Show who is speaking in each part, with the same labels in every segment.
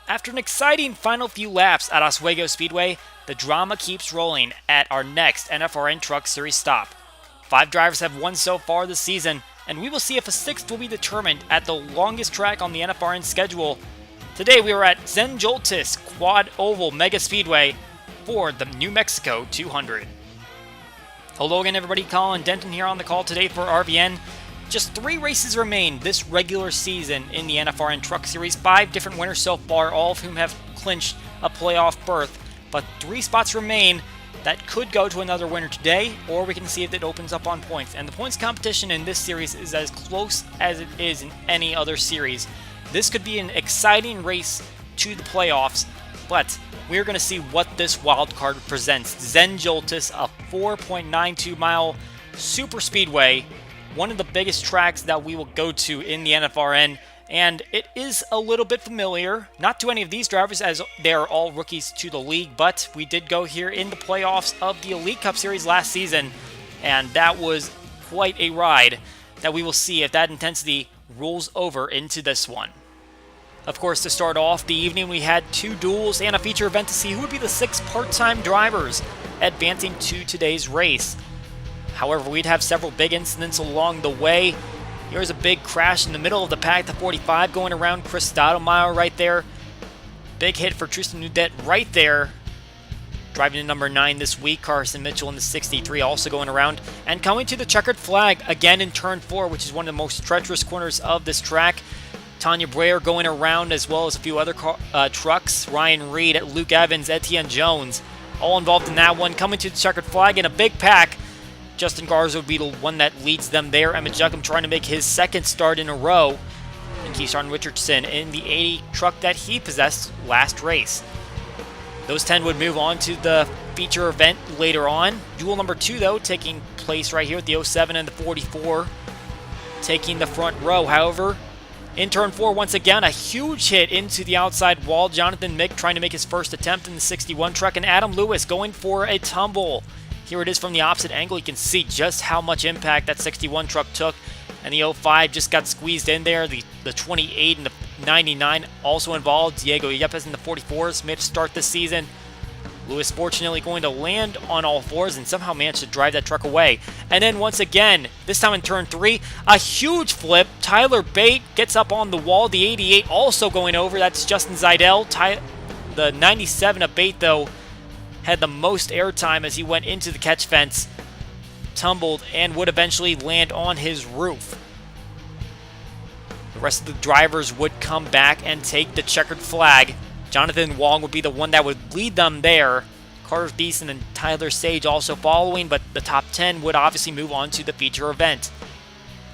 Speaker 1: After an exciting final few laps at Oswego Speedway, the drama keeps rolling at our next NFRN Truck Series stop. 5 drivers have won so far this season, and we will see if a 6th will be determined at the longest track on the NFRN schedule. Today we are at Zen Joltis Quad Oval Mega Speedway for the New Mexico 200. Hello again everybody, Colin Denton here on the call today for RVN. Just 3 races remain this regular season in the NFRN Truck Series. 5 different winners so far, all of whom have clinched a playoff berth. But 3 spots remain that could go to another winner today, or we can see if it opens up on points. And the points competition in this series is as close as it is in any other series. This could be an exciting race to the playoffs, but we're going to see what this wild card presents. Zen Joltis, a 4.92 mile super speedway, one of the biggest tracks that we will go to in the NFRN, and it is a little bit familiar, not to any of these drivers as they are all rookies to the league, but we did go here in the playoffs of the Elite Cup Series last season, and that was quite a ride that we will see if that intensity rolls over into this one. Of course, to start off the evening, we had 2 duels and a feature event to see who would be the 6 part-time drivers advancing to today's race. However, we'd have several big incidents along the way. Here's a big crash in the middle of the pack, the 45 going around Chris Stottlemyre right there. Big hit for Tristan Nudet right there. Driving to number 9 this week, Carson Mitchell in the 63 also going around. And coming to the checkered flag again in turn 4, which is one of the most treacherous corners of this track. Tanya Breyer going around, as well as a few other trucks. Ryan Reed, Luke Evans, Etienne Jones, all involved in that one. Coming to the checkered flag in a big pack. Justin Garza would be the one that leads them there. Emmett Juckham trying to make his 2nd start in a row. And Keyshawn Richardson in the 80 truck that he possessed last race. Those 10 would move on to the feature event later on. Duel number 2, though, taking place right here with the 07 and the 44 taking the front row. However, in turn 4, once again, a huge hit into the outside wall. Jonathan Mick trying to make his first attempt in the 61 truck, and Adam Lewis going for a tumble. Here it is from the opposite angle. You can see just how much impact that 61 truck took, and the 05 just got squeezed in there. The 28 and the 99 also involved. Diego Yepes in the 44s made a start this season. Lewis fortunately going to land on all 4s and somehow managed to drive that truck away. And then once again, this time in turn 3, a huge flip. Tyler Bate gets up on the wall. The 88 also going over. That's Justin Zeidel. The 97 of Bate, though, had the most airtime as he went into the catch fence, tumbled, and would eventually land on his roof. The rest of the drivers would come back and take the checkered flag. Jonathan Wong would be the one that would lead them there. Carter Thiessen and Tyler Sage also following, but the top 10 would obviously move on to the feature event.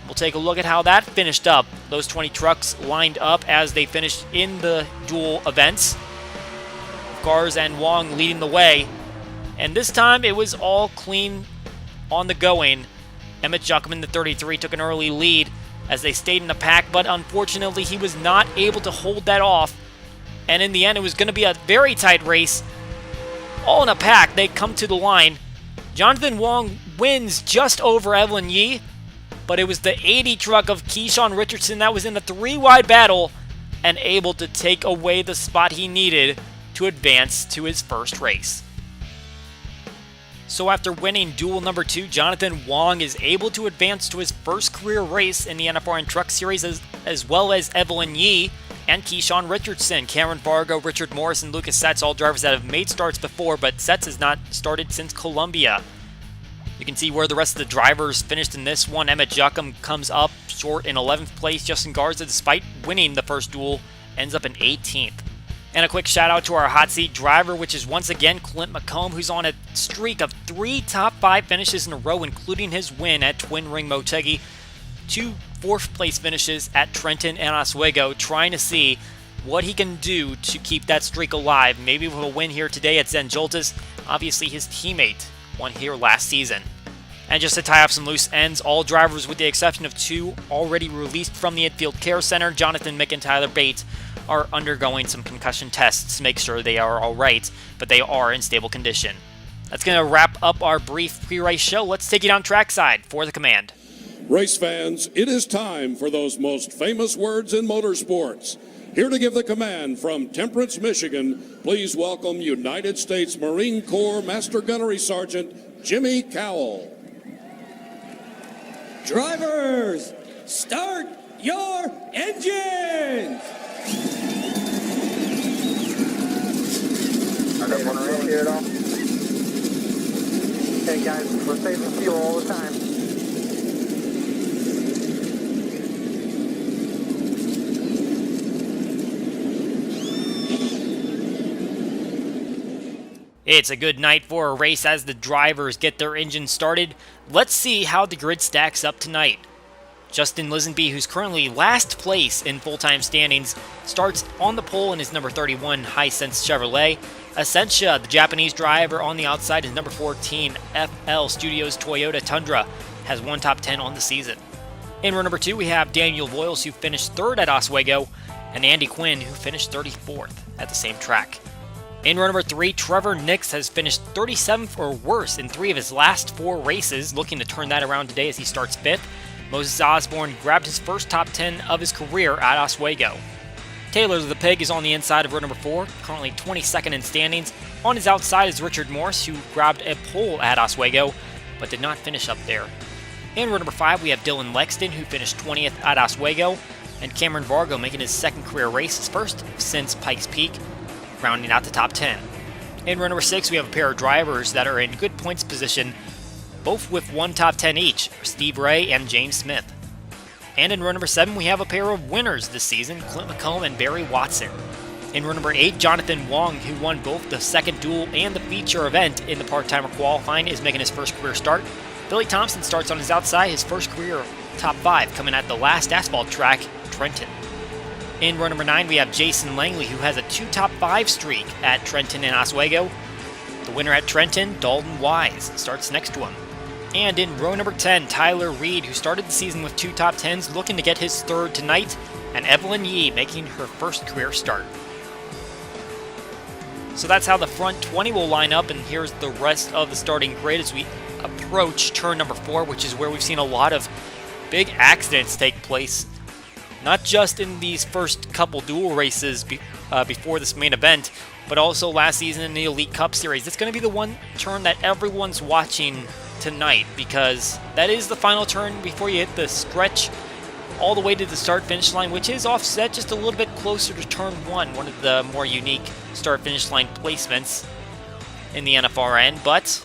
Speaker 1: We'll take a look at how that finished up. Those 20 trucks lined up as they finished in the dual events. Garza and Wong leading the way, and this time it was all clean on the going. Emmett Juckham in the 33 took an early lead as they stayed in the pack, but unfortunately he was not able to hold that off, and in the end it was going to be a very tight race. All in a pack, they come to the line. Jonathan Wong wins just over Evelyn Yee, but it was the 80 truck of Keyshawn Richardson that was in the 3-wide battle and able to take away the spot he needed to advance to his first race. So after winning duel number 2, Jonathan Wong is able to advance to his first career race in the NFRN Truck Series, as well as Evelyn Yee and Keyshawn Richardson. Cameron Fargo, Richard Morris, and Lucas Setz, all drivers that have made starts before, but Setz has not started since Columbia. You can see where the rest of the drivers finished in this one. Emmett Juckham comes up short in 11th place. Justin Garza, despite winning the first duel, ends up in 18th. And a quick shout out to our hot seat driver, which is once again Clint McComb, who's on a streak of 3 top 5 finishes in a row, including his win at Twin Ring Motegi. 2 4th place finishes at Trenton and Oswego, trying to see what he can do to keep that streak alive. Maybe with a win here today at Zen Joltis. Obviously his teammate won here last season. And just to tie up some loose ends, all drivers with the exception of 2 already released from the Infield Care Center, Jonathan Mick and Tyler Bates, are undergoing some concussion tests to make sure they are alright, but they are in stable condition. That's going to wrap up our brief pre-race show. Let's take it on trackside for the command.
Speaker 2: Race fans, it is time for those most famous words in motorsports. Here to give the command from Temperance, Michigan, please welcome United States Marine Corps Master Gunnery Sergeant Jimmy Cowell.
Speaker 3: Drivers, start your engines!
Speaker 4: Okay guys, we're saving fuel all the time.
Speaker 1: It's a good night for a race as the drivers get their engines started. Let's see how the grid stacks up tonight. Justin Lisenby, who's currently last place in full-time standings, starts on the pole in his number 31 Hisense Chevrolet. Essentia, the Japanese driver on the outside, is number 14 FL Studios Toyota Tundra, has one top 10 on the season. In row number 2, we have Daniel Voiles, who finished 3rd at Oswego, and Andy Quinn, who finished 34th at the same track. In row number 3, Trevor Nix has finished 37th or worse in 3 of his last 4 races, looking to turn that around today as he starts 5th. Moses Osborne grabbed his first top 10 of his career at Oswego. Taylor the Pig is on the inside of row number 4, currently 22nd in standings. On his outside is Richard Morse, who grabbed a pole at Oswego, but did not finish up there. In row number 5, we have Dylan Lexton, who finished 20th at Oswego, and Cameron Vargo making his second career race, his first since Pikes Peak, rounding out the top 10. In row number 6, we have a pair of drivers that are in good points position, both with one top 10 each, Steve Ray and James Smith. And in row number 7, we have a pair of winners this season, Clint McComb and Barry Watson. In row number 8, Jonathan Wong, who won both the second duel and the feature event in the part-timer qualifying, is making his first career start. Billy Thompson starts on his outside, his first career top 5, coming at the last asphalt track, Trenton. In row number 9, we have Jason Langley, who has a 2 top 5 streak at Trenton and Oswego. The winner at Trenton, Dalton Wise, starts next to him. And in row number 10, Tyler Reed, who started the season with 2 top 10s, looking to get his 3rd tonight, and Evelyn Yee making her first career start. So that's how the front 20 will line up, and here's the rest of the starting grid as we approach turn number 4, which is where we've seen a lot of big accidents take place. Not just in these first couple dual races before this main event, but also last season in the Elite Cup Series. It's going to be the one turn that everyone's watching tonight, because that is the final turn before you hit the stretch all the way to the start-finish line, which is offset just a little bit closer to turn 1, one of the more unique start-finish line placements in the NFRN. But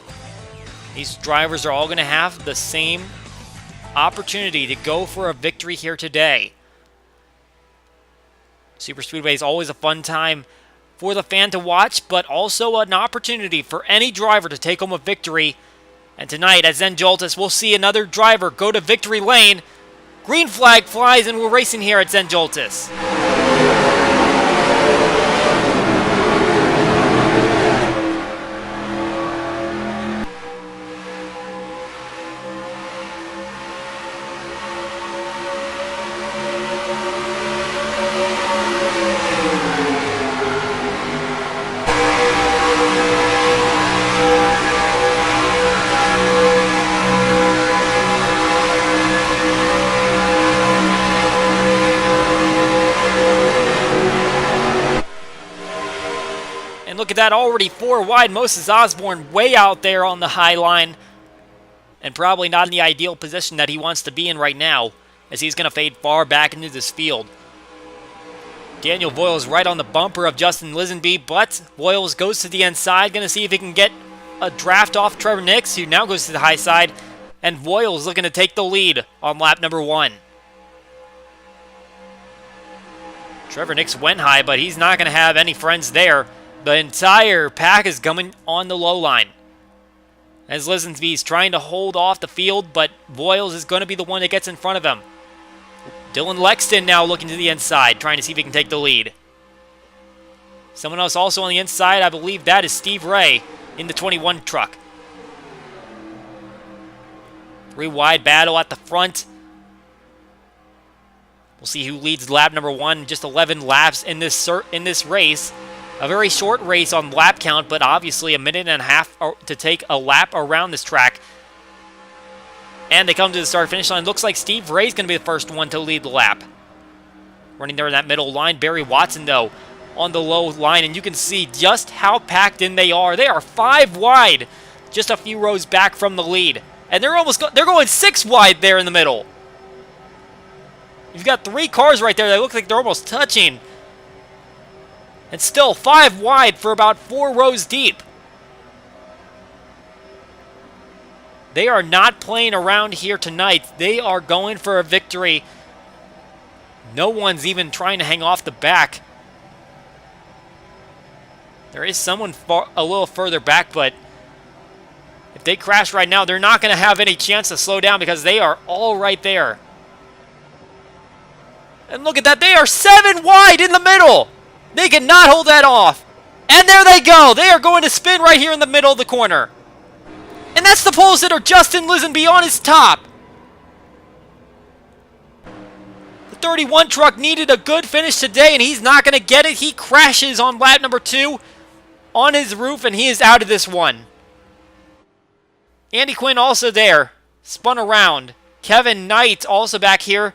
Speaker 1: these drivers are all going to have the same opportunity to go for a victory here today. Super Speedway is always a fun time for the fan to watch, but also an opportunity for any driver to take home a victory. And tonight at Zen Joltis, we'll see another driver go to victory lane. Green flag flies, and we're racing here at Zen Joltis. Look at that, already 4 wide. Moses Osborne way out there on the high line, and probably not in the ideal position that he wants to be in right now, as he's going to fade far back into this field. Daniel Voiles right on the bumper of Justin Lisenby, but Voiles goes to the inside, going to see if he can get a draft off Trevor Nix, who now goes to the high side, and Voiles looking to take the lead on lap number 1. Trevor Nix went high, but he's not going to have any friends there. The entire pack is coming on the low line, as Lisenby's trying to hold off the field, but Voiles is going to be the one that gets in front of him. Dylan Lexton now looking to the inside, trying to see if he can take the lead. Someone else also on the inside, I believe that is Steve Ray in the 21 truck. 3 wide battle at the front. We'll see who leads lap number 1. Just 11 laps in this race. A very short race on lap count, but obviously a minute and a half to take a lap around this track. And they come to the start-finish line. Looks like Steve Ray's going to be the first one to lead the lap. running there in that middle line. Barry Watson, though, on the low line, and you can see just how packed in they are. They are 5 wide, just a few rows back from the lead. And they're going 6 wide there in the middle. You've got 3 cars right there that look like they're almost touching. And still 5 wide for about 4 rows deep. They are not playing around here tonight. They are going for a victory. No one's even trying to hang off the back. There is someone a little further back, but if they crash right now, they're not going to have any chance to slow down because they are all right there. And look at that. They are 7 wide in the middle. They cannot hold that off. And there they go. They are going to spin right here in the middle of the corner. And that's the pole sitter, Justin Lisenby, on his top. The 31 truck needed a good finish today, and he's not going to get it. He crashes on lap number 2 on his roof, and he is out of this one. Andy Quinn also there. Spun around. Kevin Knight also back here.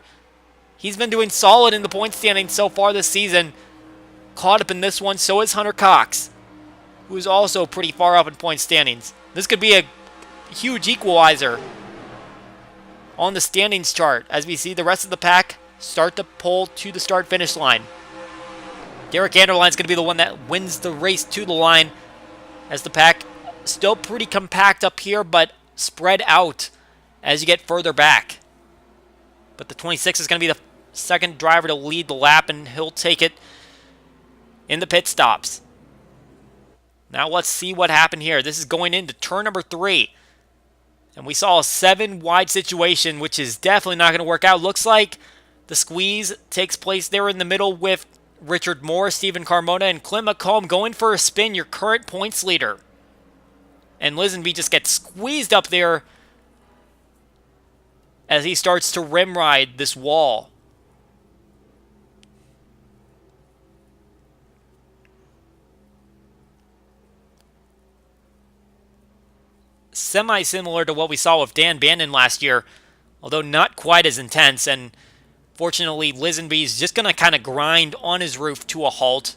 Speaker 1: He's been doing solid in the point standings so far this season. Caught up in this one, so is Hunter Cox, who's also pretty far up in point standings. This could be a huge equalizer on the standings chart as we see the rest of the pack start to pull to the start-finish line. Derek Anderline's going to be the one that wins the race to the line as the pack still pretty compact up here, but spread out as you get further back. But the 26 is going to be the second driver to lead the lap, and he'll take it in the pit stops. Now let's see what happened here. This is going into turn number 3. And we saw a 7 wide situation, which is definitely not going to work out. Looks like the squeeze takes place there in the middle with Richard Moore, Stephen Carmona, and Clint McComb going for a spin, your current points leader. And Lisenby just gets squeezed up there as he starts to rim ride this wall. Semi-similar to what we saw with Dan Bannon last year, although not quite as intense, and fortunately Lisenby's just going to kind of grind on his roof to a halt.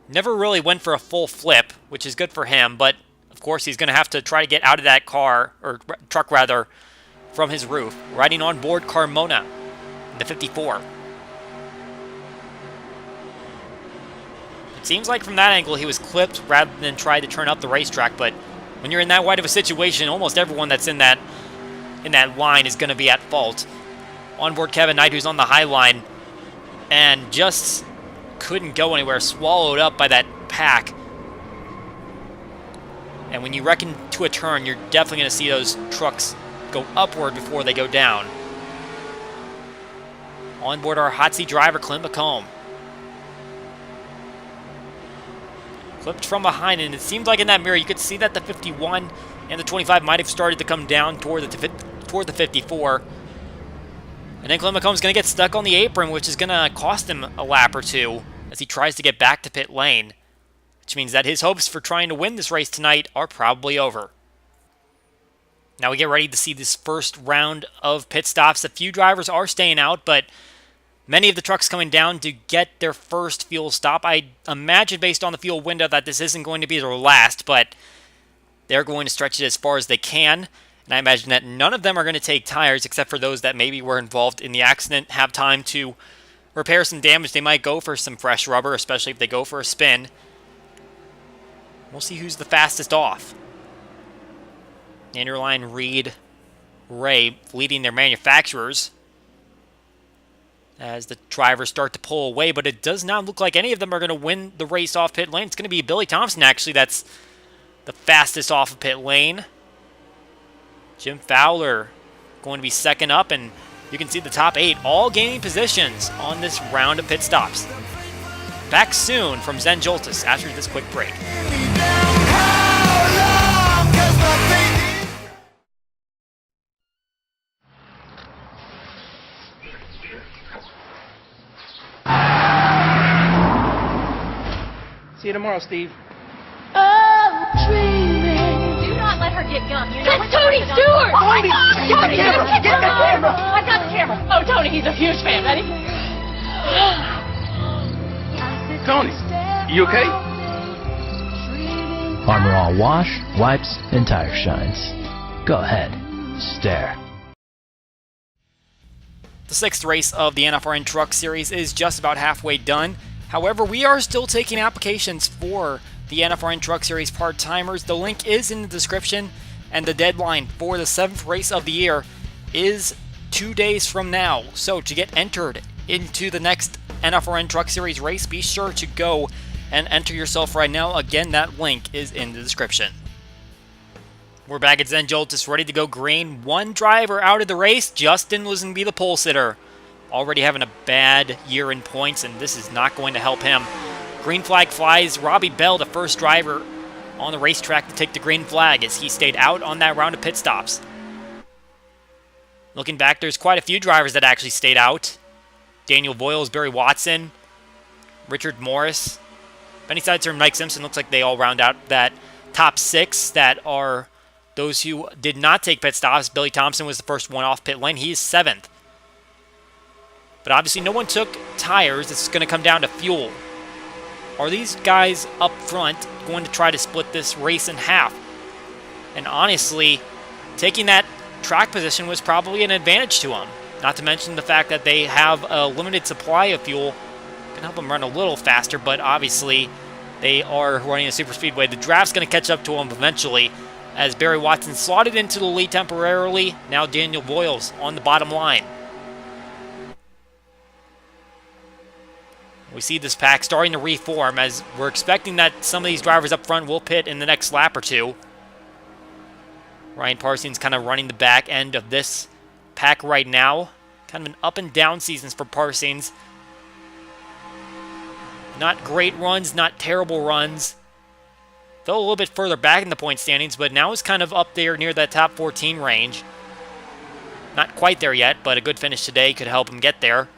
Speaker 1: Never really went for a full flip, which is good for him, but of course he's going to have to try to get out of that car, or truck rather, from his roof. Riding on board Carmona, the 54. It seems like from that angle he was clipped rather than try to turn up the racetrack, but when you're in that wide of a situation, almost everyone that's in that line is going to be at fault. Onboard Kevin Knight, who's on the high line, and just couldn't go anywhere, swallowed up by that pack. And when you reckon to a turn, you're definitely going to see those trucks go upward before they go down. Onboard our hot seat driver, Clint McComb. Clipped from behind, and it seemed like in that mirror you could see that the 51 and the 25 might have started to come down toward the 54. And then Clint McComb's going to get stuck on the apron, which is going to cost him a lap or two as he tries to get back to pit lane, which means that his hopes for trying to win this race tonight are probably over. Now we get ready to see this first round of pit stops. A few drivers are staying out, but many of the trucks coming down to get their first fuel stop. I imagine based on the fuel window that this isn't going to be their last, but they're going to stretch it as far as they can. And I imagine that none of them are going to take tires except for those that maybe were involved in the accident, have time to repair some damage. They might go for some fresh rubber, especially if they go for a spin. We'll see who's the fastest off. Anderline, Reed, Ray leading their manufacturers as the drivers start to pull away, but it does not look like any of them are going to win the race off pit lane. It's going to be Billy Thompson, actually, that's the fastest off of pit lane. Jim Fowler going to be second up, and you can see the top 8 all gaining positions on this round of pit stops. Back soon from Zen Joltis after this quick break.
Speaker 5: See you tomorrow, Steve.
Speaker 6: Oh, dreaming. Do not let
Speaker 5: let her get young, you know?
Speaker 6: That's Tony Stewart!
Speaker 5: Tony!
Speaker 6: Get the camera! Get the camera!
Speaker 5: I got the camera! Oh, Tony, he's a huge fan. Ready?
Speaker 7: Tony, you okay?
Speaker 8: Armor All wash, wipes, and tire shines. Go ahead, stare.
Speaker 1: The 6th race of the NFRN Truck Series is just about halfway done. However, we are still taking applications for the NFRN Truck Series part-timers. The link is in the description, and the deadline for the 7th race of the year is 2 days from now. So to get entered into the next NFRN Truck Series race, be sure to go and enter yourself right now. Again, that link is in the description. We're back at Zen Joltis, ready to go green. One driver out of the race. Justin was going to be the pole sitter. Already having a bad year in points, and this is not going to help him. Green flag flies. Robbie Bell, the first driver on the racetrack to take the green flag, as he stayed out on that round of pit stops. Looking back, there's quite a few drivers that actually stayed out. Daniel Voiles, Barry Watson, Richard Morris, Benny Seitzer, and Mike Simpson. Looks like they all round out that top 6 that are those who did not take pit stops. Billy Thompson was the first one off pit lane. He is 7th. But obviously no one took tires. It's going to come down to fuel. Are these guys up front going to try to split this race in half? And honestly, taking that track position was probably an advantage to them. Not to mention the fact that they have a limited supply of fuel. Can help them run a little faster, but obviously they are running a super speedway. The draft's going to catch up to them eventually, as Barry Watson slotted into the lead temporarily. Now Daniel Voiles on the bottom line. We see this pack starting to reform, as we're expecting that some of these drivers up front will pit in the next lap or two. Ryan Parsons kind of running the back end of this pack right now. Kind of an up and down season for Parsons. Not great runs, not terrible runs. Fell a little bit further back in the point standings, but now is kind of up there near that top 14 range. Not quite there yet, but a good finish today could help him get there.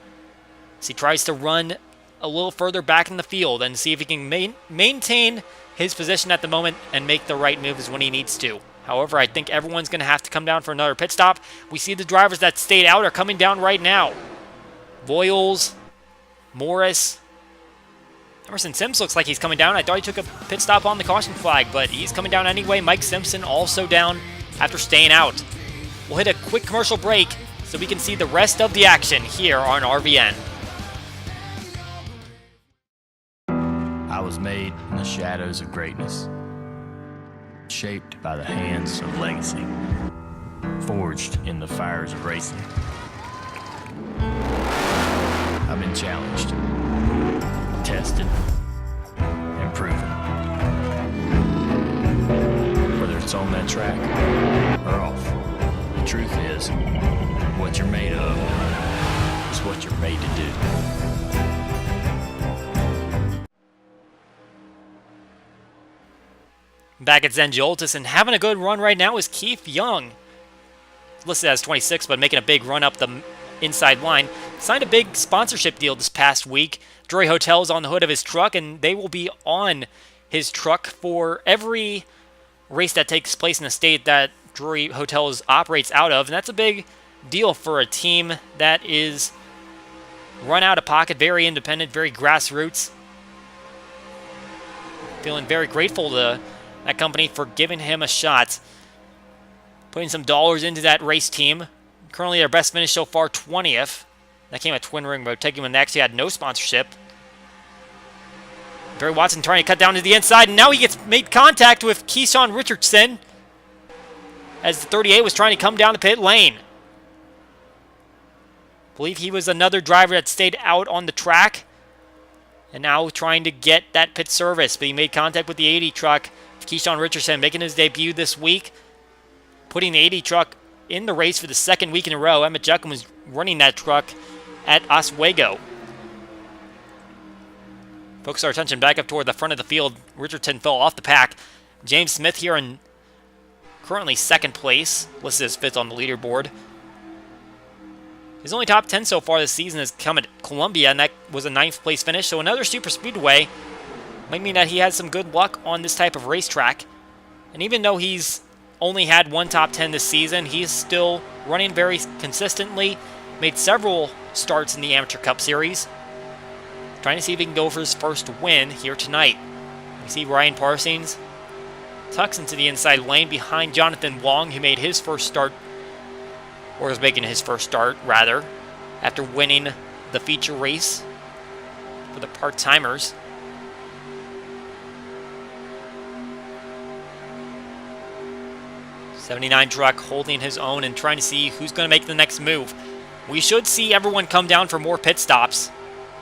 Speaker 1: As he tries to run a little further back in the field and see if he can maintain his position at the moment and make the right moves when he needs to. However, I think everyone's going to have to come down for another pit stop. We see the drivers that stayed out are coming down right now. Voiles, Morris, Emerson Sims looks like he's coming down. I thought he took a pit stop on the caution flag, but he's coming down anyway. Mike Simpson also down after staying out. We'll hit a quick commercial break so we can see the rest of the action here on RVN.
Speaker 8: I was made in the shadows of greatness, shaped by the hands of legacy, forged in the fires of racing. I've been challenged, tested, and proven. Whether it's on that track or off, the truth is, what you're made of is what you're made to do.
Speaker 1: Back at Zen Joltis, and having a good run right now is Keith Young. Listed as 26, but making a big run up the inside line. Signed a big sponsorship deal this past week. Drury Hotels on the hood of his truck, and they will be on his truck for every race that takes place in the state that Drury Hotels operates out of. And that's a big deal for a team that is run out of pocket, very independent, very grassroots. Feeling very grateful to that company for giving him a shot. Putting some dollars into that race team. Currently their best finish so far, 20th. That came at Twin Ring, but taking when they actually had no sponsorship. Barry Watson trying to cut down to the inside, and now he gets made contact with Keyshawn Richardson as the 38 was trying to come down the pit lane. I believe he was another driver that stayed out on the track and now trying to get that pit service, but he made contact with the 80 truck. Keyshawn Richardson making his debut this week, putting the 80 truck in the race for the second week in a row. Emmett Juckham was running that truck at Oswego. Focus our attention back up toward the front of the field. Richardson fell off the pack. James Smith here in currently second place, listed as fifth on the leaderboard. His only top 10 so far this season has come at Columbia, and that was a 9th place finish. So another super speedway might mean that he has some good luck on this type of racetrack. And even though he's only had one top 10 this season. He's still running very consistently. Made several starts in the Amateur Cup Series. Trying to see if he can go for his first win here tonight. We see Ryan Parsons tucks into the inside lane behind Jonathan Wong, who made his first start, or was making his first start, rather, after winning the feature race for the part-timers. '79 truck holding his own and trying to see who's going to make the next move. We should see everyone come down for more pit stops.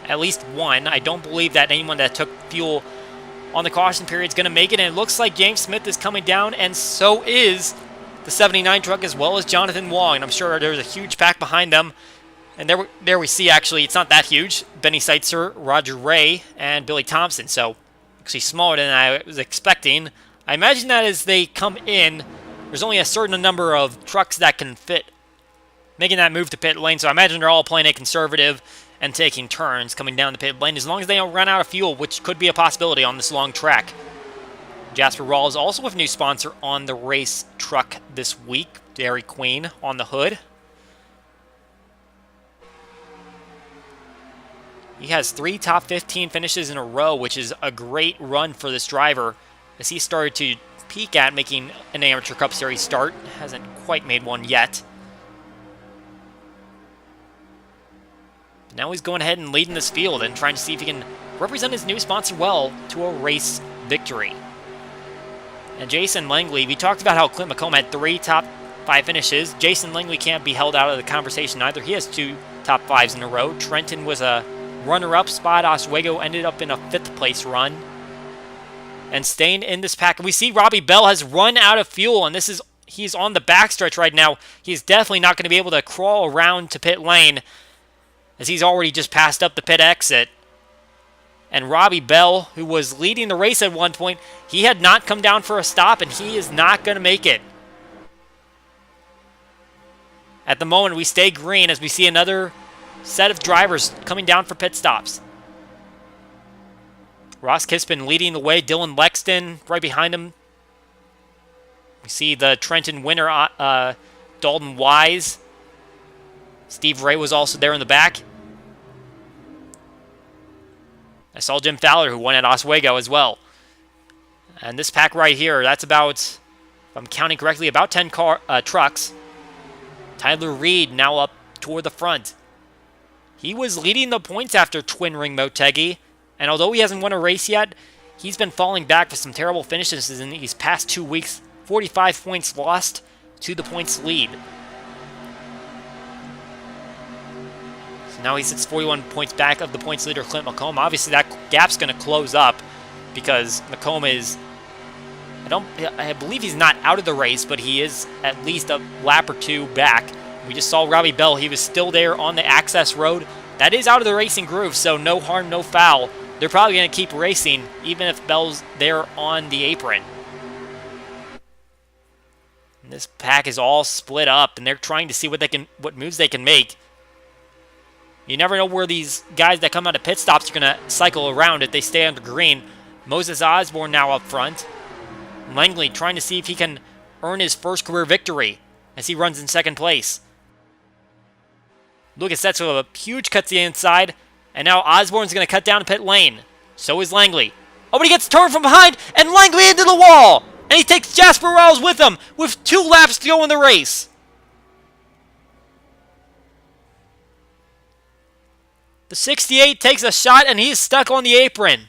Speaker 1: At least one. I don't believe that anyone that took fuel on the caution period is going to make it. And it looks like James Smith is coming down, and so is the 79 truck as well as Jonathan Wong. And I'm sure there's a huge pack behind them. And there we see, actually, it's not that huge. Benny Seitzer, Roger Ray, and Billy Thompson. So actually smaller than I was expecting. I imagine that as they come in, there's only a certain number of trucks that can fit making that move to pit lane. So I imagine they're all playing it conservative and taking turns coming down the pit lane, as long as they don't run out of fuel, which could be a possibility on this long track. Jasper Rawls also with a new sponsor on the race truck this week, Dairy Queen on the hood. He has 3 top 15 finishes in a row, which is a great run for this driver, as he started to peak at making an Amateur Cup Series start. Hasn't quite made one yet. Now he's going ahead and leading this field and trying to see if he can represent his new sponsor well to a race victory. And Jason Langley, we talked about how Clint McComb had 3 top 5 finishes. Jason Langley can't be held out of the conversation either. He has 2 top 5s in a row. Trenton was a runner-up spot. Oswego ended up in a 5th place run. And staying in this pack, we see Robbie Bell has run out of fuel, and he's on the backstretch right now. He's definitely not going to be able to crawl around to pit lane, as he's already just passed up the pit exit. And Robbie Bell, who was leading the race at one point, he had not come down for a stop, and he is not going to make it. At the moment, we stay green as we see another set of drivers coming down for pit stops. Ross Kispin leading the way, Dylan Lexton right behind him. We see the Trenton winner, Dalton Wise. Steve Ray was also there in the back. I saw Jim Fowler, who won at Oswego as well. And this pack right here, that's about, if I'm counting correctly, about 10 trucks. Tyler Reed now up toward the front. He was leading the points after Twin Ring Motegi, and although he hasn't won a race yet, he's been falling back with some terrible finishes in these past 2 weeks. 45 points lost to the points lead. Now he sits 41 points back of the points leader, Clint McComb. Obviously, that gap's going to close up because McComb is, I believe he's not out of the race, but he is at least a lap or 2 back. We just saw Robbie Bell. He was still there on the access road. That is out of the racing groove, so no harm, no foul. They're probably going to keep racing, even if Bell's there on the apron. And this pack is all split up, and they're trying to see what moves they can make. You never know where these guys that come out of pit stops are going to cycle around if they stay under green. Moses Osborne now up front. Langley trying to see if he can earn his first career victory as he runs in 2nd place. Lucas Setzer with a huge cut to the inside, and now Osborne's going to cut down to pit lane. So is Langley. Oh, but he gets turned from behind, and Langley into the wall! And he takes Jasper Rawls with him with 2 laps to go in the race. The 68 takes a shot, and he's stuck on the apron.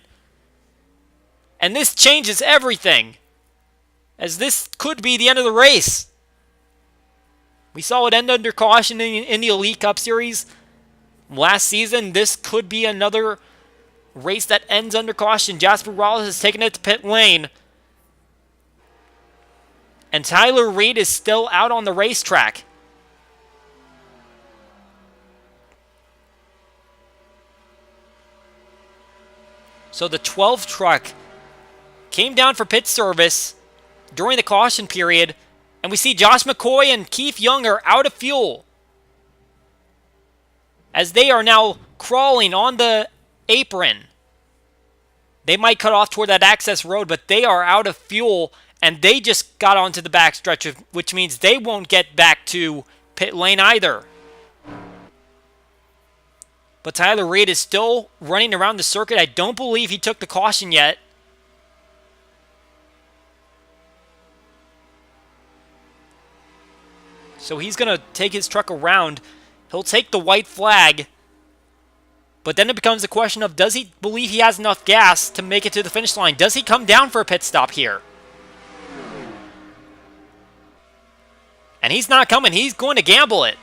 Speaker 1: And this changes everything, as this could be the end of the race. We saw it end under caution in the Elite Cup Series last season. This could be another race that ends under caution. Jasper Rawls has taken it to pit lane. And Tyler Reed is still out on the racetrack. So the 12 truck came down for pit service during the caution period, and we see Josh McCoy and Keith Young are out of fuel, as they are now crawling on the apron. They might cut off toward that access road, but they are out of fuel, And they just got onto the backstretch, which means they won't get back to pit lane either. But Tyler Reed is still running around the circuit. I don't believe he took the caution yet. So he's going to take his truck around. He'll take the white flag. But then it becomes a question of, does he believe he has enough gas to make it to the finish line? Does he come down for a pit stop here? And he's not coming. He's going to gamble it.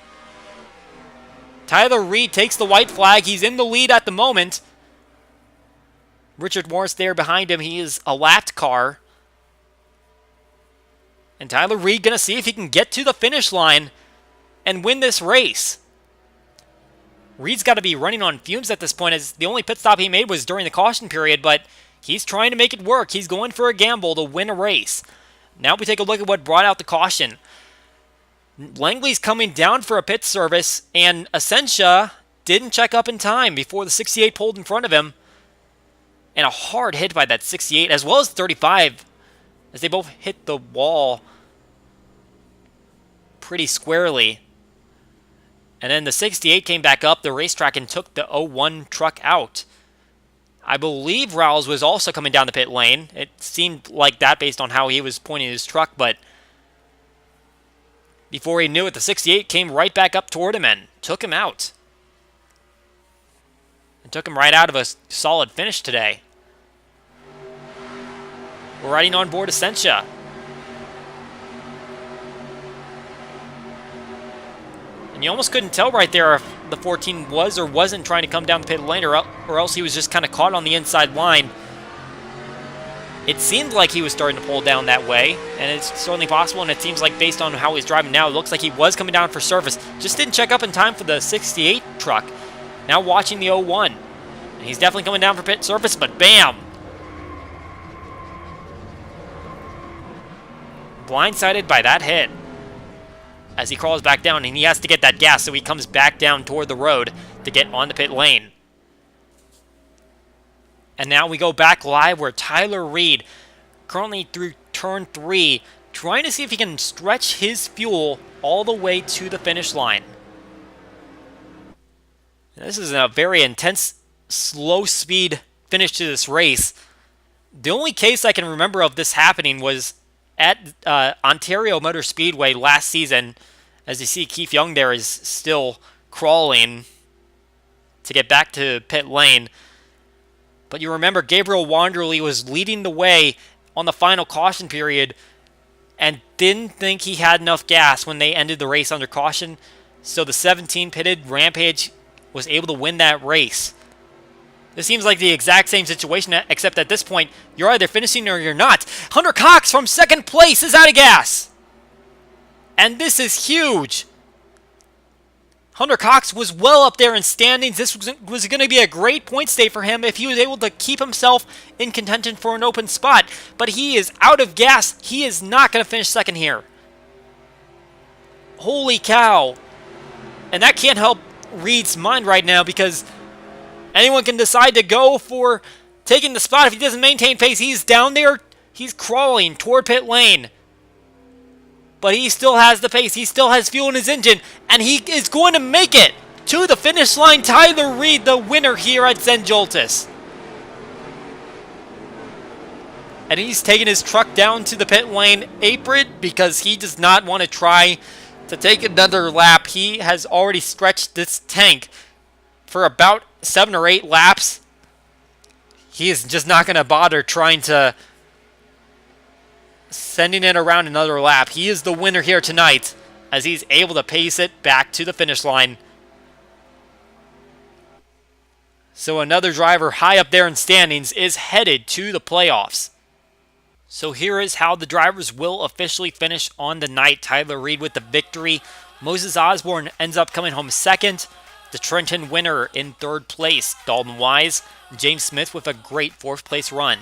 Speaker 1: Tyler Reed takes the white flag. He's in the lead at the moment. Richard Morris there behind him. He is a lapped car. And Tyler Reed going to see if he can get to the finish line and win this race. Reed's got to be running on fumes at this point, as the only pit stop he made was during the caution period, but he's trying to make it work. He's going for a gamble to win a race. Now we take a look at what brought out the caution. Langley's coming down for a pit service, and Essentia didn't check up in time before the 68 pulled in front of him. And a hard hit by that 68, as well as 35, as they both hit the wall pretty squarely. And then the 68 came back up the racetrack and took the 01 truck out. I believe Rawls was also coming down the pit lane. It seemed like that based on how he was pointing his truck, but before he knew it, the 68 came right back up toward him and took him out. And took him right out of a solid finish today. We're riding on board Essentia. And you almost couldn't tell right there if the 14 was or wasn't trying to come down the pit lane, or else he was just kind of caught on the inside line. It seemed like he was starting to pull down that way, and it's certainly possible, and it seems like based on how he's driving now, it looks like he was coming down for service. Just didn't check up in time for the 68 truck. Now watching the 01. And he's definitely coming down for pit service, but bam! Blindsided by that hit. As he crawls back down, and he has to get that gas, so he comes back down toward the road to get on the pit lane. And now we go back live where Tyler Reed, currently through turn 3, trying to see if he can stretch his fuel all the way to the finish line. This is a very intense, slow speed finish to this race. The only case I can remember of this happening was at Ontario Motor Speedway last season. As you see, Keith Young there is still crawling to get back to pit lane. But you remember Gabriel Wanderley was leading the way on the final caution period and didn't think he had enough gas when they ended the race under caution. So the 17 pitted Rampage was able to win that race. This seems like the exact same situation, except at this point, you're either finishing or you're not. Hunter Cox from second place is out of gas. And this is huge. Hunter Cox was well up there in standings. This was going to be a great point stay for him if he was able to keep himself in contention for an open spot. But he is out of gas. He is not going to finish second here. Holy cow. And that can't help Reed's mind right now, because anyone can decide to go for taking the spot if he doesn't maintain pace. He's down there. He's crawling toward pit lane. But he still has the pace. He still has fuel in his engine. And he is going to make it to the finish line. Tyler Reed, the winner here at Zen Joltis. And he's taking his truck down to the pit lane apron because he does not want to try to take another lap. He has already stretched this tank for about 7 or 8 laps. He is just not going to bother trying to sending it around another lap. He is the winner here tonight as he's able to pace it back to the finish line. So another driver high up there in standings is headed to the playoffs. So here is how the drivers will officially finish on the night. Tyler Reed with the victory. Moses Osborne ends up coming home second. The Trenton winner in third place, Dalton Wise. James Smith with a great fourth place run.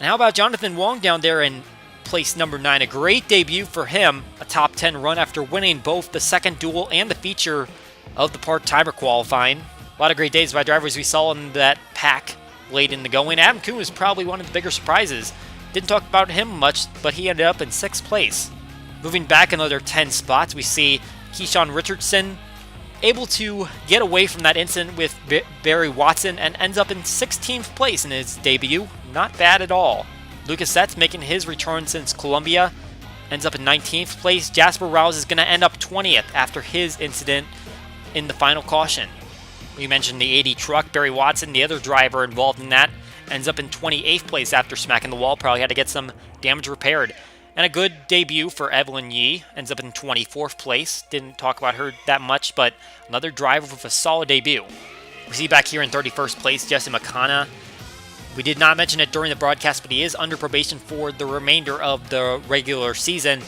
Speaker 1: And how about Jonathan Wong down there in place number 9? A great debut for him. A top 10 run after winning both the second duel and the feature of the part-timer qualifying. A lot of great days by drivers we saw in that pack late in the going. Adam Kuhn was probably one of the bigger surprises Didn't talk about him much, but he ended up in 6th place. Moving back another 10 spots, we see Keyshawn Richardson able to get away from that incident with Barry Watson and ends up in 16th place in his debut. Not bad at all. Lucas Setz making his return since Columbia ends up in 19th place. Jasper Rouse is going to end up 20th after his incident in the final caution. We mentioned the 80 truck. Barry Watson, the other driver involved in that, ends up in 28th place after smacking the wall. Probably had to get some damage repaired. And a good debut for Evelyn Yee. Ends up in 24th place. Didn't talk about her that much, but another driver with a solid debut. We see back here in 31st place, Jesse McConnell. We did not mention it during the broadcast, but he is under probation for the remainder of the regular season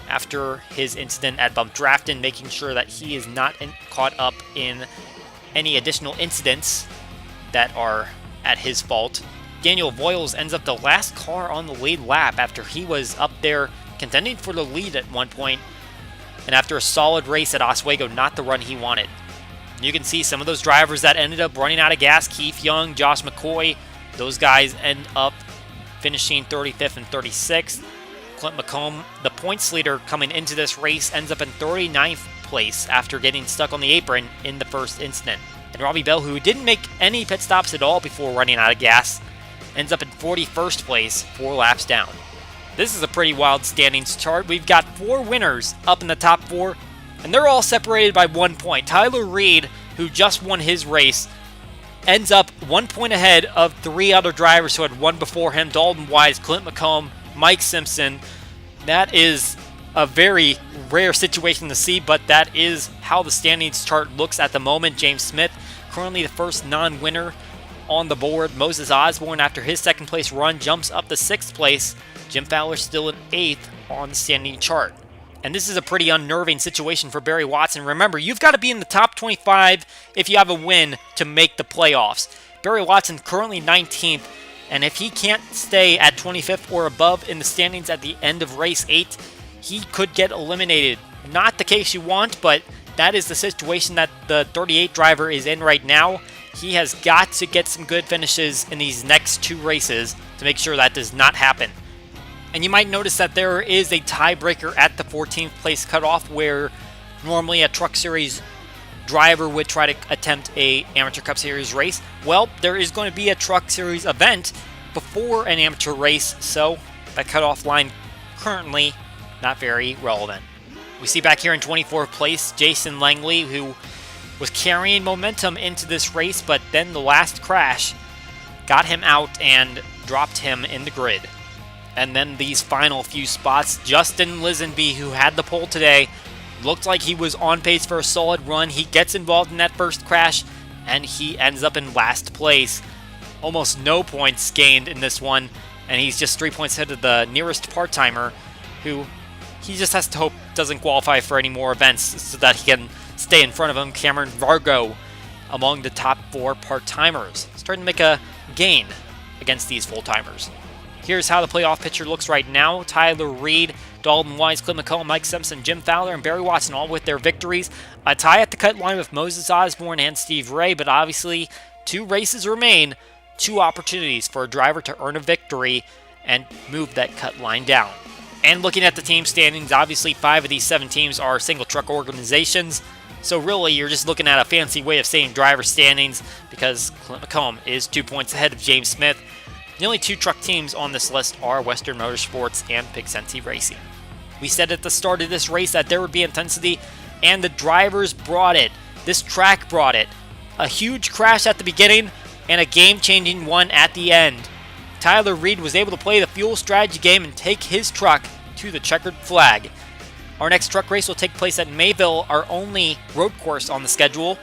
Speaker 1: after his incident at Bump Drafton, making sure that he is not caught up in any additional incidents that are at his fault. Daniel Voiles ends up the last car on the lead lap after he was up there contending for the lead at one point, and after a solid race at Oswego, not the run he wanted. You can see some of those drivers that ended up running out of gas, Keith Young, Josh McCoy, those guys end up finishing 35th and 36th. Clint McComb, the points leader coming into this race, ends up in 39th place after getting stuck on the apron in the first incident. And Robbie Bell, who didn't make any pit stops at all before running out of gas, ends up in 41st place, 4 laps down. This is a pretty wild standings chart. We've got 4 winners up in the top 4, and they're all separated by 1 point. Tyler Reed, who just won his race, ends up 1 point ahead of 3 other drivers who had won before him: Dalton Wise, Clint McComb, Mike Simpson. That is a very rare situation to see, but that is how the standings chart looks at the moment. James Smith, currently the first non-winner on the board. Moses Osborne, after his second place run, jumps up to 6th place. Jim Fowler still in 8th on the standing chart. And this is a pretty unnerving situation for Barry Watson. Remember, you've got to be in the top 25 if you have a win to make the playoffs. Barry Watson currently 19th, and if he can't stay at 25th or above in the standings at the end of race 8, he could get eliminated. Not the case you want, but that is the situation that the 38 driver is in right now. He has got to get some good finishes in these next 2 races to make sure that does not happen. And you might notice that there is a tiebreaker at the 14th place cutoff, where normally a Truck Series driver would try to attempt a Amateur Cup Series race. Well, there is going to be a Truck Series event before an amateur race, so that cutoff line currently not very relevant. We see back here in 24th place, Jason Langley, who was carrying momentum into this race, but then the last crash got him out and dropped him in the grid. And then these final few spots, Justin Lisenby, who had the pole today, looked like he was on pace for a solid run. He gets involved in that first crash, and he ends up in last place. Almost no points gained in this one, and he's just 3 points ahead of the nearest part-timer, who he just has to hope doesn't qualify for any more events so that he can stay in front of him. Cameron Vargo among the top 4 part-timers, starting to make a gain against these full-timers. Here's how the playoff picture looks right now. Tyler Reed, Dalton Wise, Clint McComb, Mike Simpson, Jim Fowler, and Barry Watson all with their victories. A tie at the cut line with Moses Osborne and Steve Ray, but obviously 2 races remain, 2 opportunities for a driver to earn a victory and move that cut line down. And looking at the team standings, obviously 5 of these 7 teams are single truck organizations, so really you're just looking at a fancy way of saying driver standings, because Clint McComb is 2 points ahead of James Smith. The only 2 truck teams on this list are Western Motorsports and Pixenti Racing. We said at the start of this race that there would be intensity, and the drivers brought it. This track brought it. A huge crash at the beginning, and a game-changing one at the end. Tyler Reed was able to play the fuel strategy game and take his truck to the checkered flag. Our next truck race will take place at Mayville, our only road course on the schedule.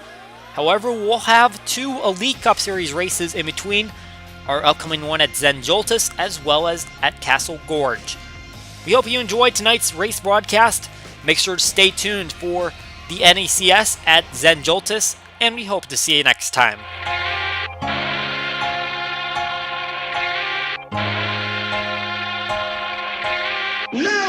Speaker 1: However, we'll have 2 Elite Cup Series races in between, our upcoming one at Zen Joltis as well as at Castle Gorge. We hope you enjoyed tonight's race broadcast. Make sure to stay tuned for the NECS at Zen Joltis, and we hope to see you next time.
Speaker 3: Now